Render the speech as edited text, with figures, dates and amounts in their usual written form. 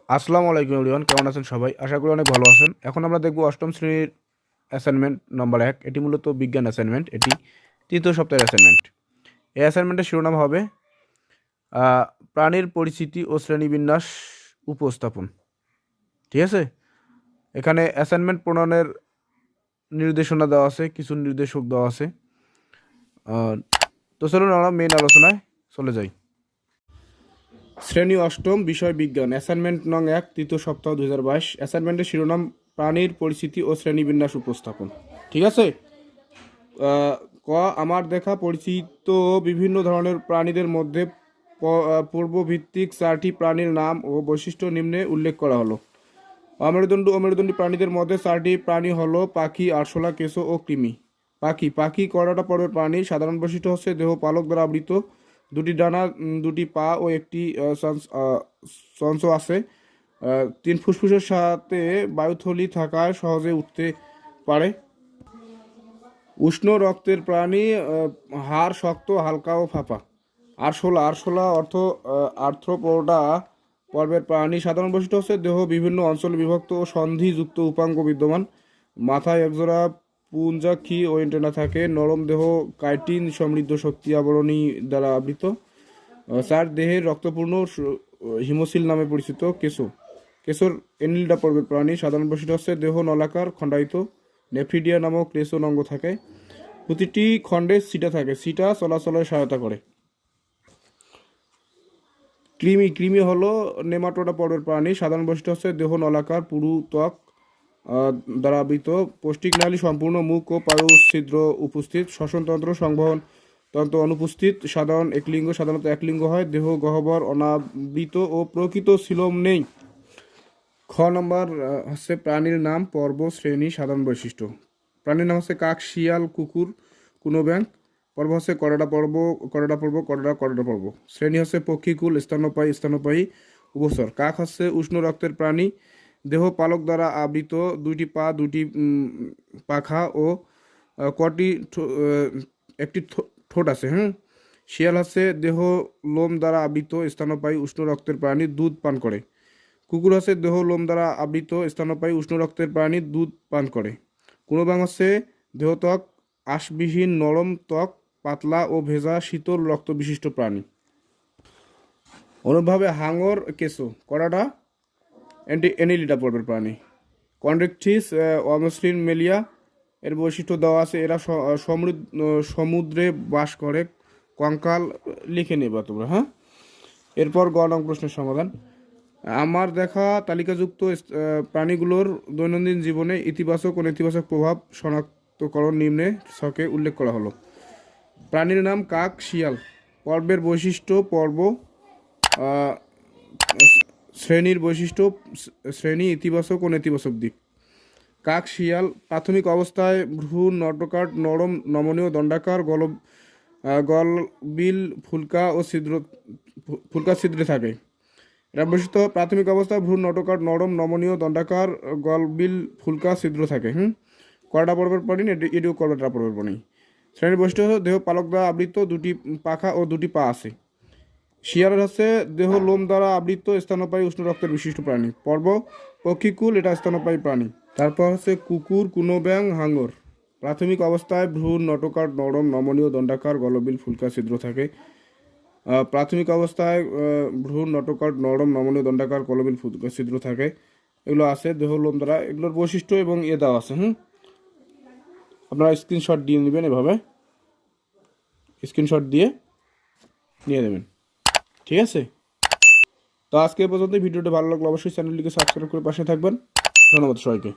আসসালামু আলাইকুম এভরিওয়ান, কেমন আছেন সবাই? আশা করি অনেক ভালো আছেন। এখন আমরা দেখব অষ্টম শ্রেণীর অ্যাসাইনমেন্ট নম্বর 1। এটি মূলত বিজ্ঞান অ্যাসাইনমেন্ট। এটি তৃতীয় সপ্তাহের অ্যাসাইনমেন্ট। এই অ্যাসাইনমেন্টের শিরোনাম হবে প্রাণীর পরিচিতি ও শ্রেণীবিন্যাস উপস্থাপন। ঠিক আছে, এখানে অ্যাসাইনমেন্ট প্রণয়নের নির্দেশনা দেওয়া আছে, কিছু নির্দেশক দেওয়া আছে। তো চলুন আমরা মেইন আলোচনায় চলে যাই। শ্রেণী অষ্টম, বিষয় বিজ্ঞান, অ্যাসাইনমেন্ট নং 1, তৃতীয় সপ্তাহ 2022। অ্যাসাইনমেন্টের শিরোনাম প্রাণীর পরিচিতি ও শ্রেণীবিন্যাস উপস্থাপন। ঠিক আছে। ক, আমার দেখা পরিচিত বিভিন্ন ধরনের প্রাণীদের মধ্যে পূর্বভিত্তিক 4টি প্রাণীর নাম ও বৈশিষ্ট্য নিম্নে উল্লেখ করা হলো। অমেরুদণ্ডী প্রাণীদের মধ্যে 4টি প্রাণী হলো পাখি, আরশোলা, কেঁচো ও কৃমি। পাখি করডা পর্বের প্রাণী। সাধারণ বৈশিষ্ট্য হচ্ছে দেহ পালক দ্বারা আবৃত, 2টি ডানা, 2টি পা ও একটি চঞ্চ আছে। 3 ফুসফুসের সাথে বায়ুথলি থাকায় সহজে উঠতে পারে। উষ্ণ রক্তের প্রাণী, হাড় শক্ত, হালকা ও ফাঁপা। আরশোলা অর্থ আর্থ্রোপোডা পর্বের প্রাণী। সাধারণ বৈশিষ্ট্য হচ্ছে দেহ বিভিন্ন অঞ্চলে বিভক্ত ও সন্ধিযুক্ত উপাঙ্গ বিদ্যমান। মাথায় একজোড়া পুঞ্জাক্ষী ও এন্টেনা থাকে। নরম দেহ, কাইটিন সমৃদ্ধ শক্তি আবরণী দ্বারা আবৃত। 4, দেহের রক্তপূর্ণ হিমোসিল নামে পরিচিত। কেঁচোর এনিলিডা পর্বের প্রাণী। সাধারণ বৈশিষ্ট্য হচ্ছে দেহ নলাকার, খণ্ডায়িত। নেফ্রিডিয়া নামক ক্রেসন অঙ্গ থাকে। প্রতিটি খণ্ডে সিটা থাকে। সিটা চলাচলে সহায়তা করে। কৃমি হলো নেমাটোডা পর্বের প্রাণী। সাধারণ বৈশিষ্ট্য হচ্ছে দেহ নলাকার, পুরু ত্বক দ্বারা আবৃত। পৌষ্টিক নালী সম্পূর্ণ, মুখ ও পায়ু ছিদ্র উপস্থিত। শ্বসনতন্ত্র সংবহন তন্ত্র অনুপস্থিত। সাধারণত একলিঙ্গ হয়। দেহ গহ্বর, অনাবৃত ও প্রকৃত সিলোম নেই। খ নম্বর হচ্ছে প্রাণীর নাম, পর্ব, শ্রেণী, সাধারণ বৈশিষ্ট্য। প্রাণীর নাম হচ্ছে কাক, শিয়াল, কুকুর, কোনো ব্যাঙ। পর্ব হচ্ছে করডা পর্ব। শ্রেণী হচ্ছে পক্ষীকুল, স্তন্যপায়ী, উভচর। কাক হচ্ছে উষ্ণ রক্তের প্রাণী। দেহ পালক দ্বারা আবৃত, 2টি পা, 2টি পাখা ও একটি ঠোঁট আছে। শিয়াল হচ্ছে দেহ লোম দ্বারা আবৃত, স্তন্যপায়ী, উষ্ণ রক্তের প্রাণী, দুধ পান করে। কুকুর হচ্ছে দেহ লোম দ্বারা আবৃত, স্তন্যপায়ী, উষ্ণ রক্তের প্রাণী, দুধ পান করে। কোনো ব্যাঙ হচ্ছে দেহত্বক আঁশবিহীন, নরম ত্বক, পাতলা ও ভেজা শীতল রক্ত বিশিষ্ট প্রাণী। অনুভাবে হাঙর, কেঁচো, করাডা এনিলিডা পর্বের প্রাণী। কন্ড্রিকথিস অমসলিন মেলিয়া এর বৈশিষ্ট্য দেওয়া আছে। এরা সমুদ্রে বাস করে। কঙ্কাল লিখে নেবা তোমরা। এরপর গ নং প্রশ্নের সমাধান। আমার দেখা তালিকাযুক্ত প্রাণীগুলোর দৈনন্দিন জীবনে ইতিবাচক ও নেতিবাচক প্রভাব শনাক্তকরণ নিম্নে ছকে উল্লেখ করা হলো। প্রাণীর নাম কাক, শিয়াল। পর্বের বৈশিষ্ট্য, পর্ব। শ্রেণীর বৈশিষ্ট্য, শ্রেণী, ইতিবাচক ও নেতিবাচক দিক। কাক, শিয়াল। প্রাথমিক অবস্থায় ভ্রূ নটোকাট, নরম, নমনীয়, দণ্ডাকার, গলবিল ফুলকা ছিদ্রে থাকে। এরা বৈশিষ্ট্য, প্রাথমিক অবস্থায় ভ্রূ নটোকাট, নরম, নমনীয়, দণ্ডাকার, গলবিল ফুলকা ছিদ্র থাকে। করডা পর্বের প্রাণী, এটিও করডা পর্বের প্রাণী। শ্রেণীর বৈশিষ্ট্য, দেহ পালক দ্বারা আবৃত, 2টি পাখা ও 2টি পা আছে। শিয়ালের হচ্ছে দেহ লোম দ্বারা আবৃত, স্তন্যপায়ী, উষ্ণ রক্তের বিশিষ্ট প্রাণী। পর্ব পক্ষীকুল, এটা স্তন্যপায়ী প্রাণী। তারপর হচ্ছে কুকুর, কুনো ব্যাঙ, হাঙর। প্রাথমিক অবস্থায় ভ্রূ নটোকাট, নরম, নমনীয়, দণ্ডাকার, গলবিল ফুলকা ছিদ্র থাকে। প্রাথমিক অবস্থায় ভ্রূ নটোকাট, নরম, নমনীয়, দণ্ডাকার, গলবিল ফুলকা ছিদ্র থাকে। এগুলো আছে দেহ লোম দ্বারা। এগুলোর বৈশিষ্ট্য এবং দেওয়া আছে। আপনারা স্ক্রিনশট দিয়ে নেবেন, এভাবে স্ক্রিনশট দিয়ে নিয়ে নেবেন। ঠিক আছে। তো আজকে পর্যন্ত ভিডিওটা ভালো লাগলো অবশ্যই চ্যানেলটিকে সাবস্ক্রাইব করে পাশে থাকবেন। ধন্যবাদ সবাইকে।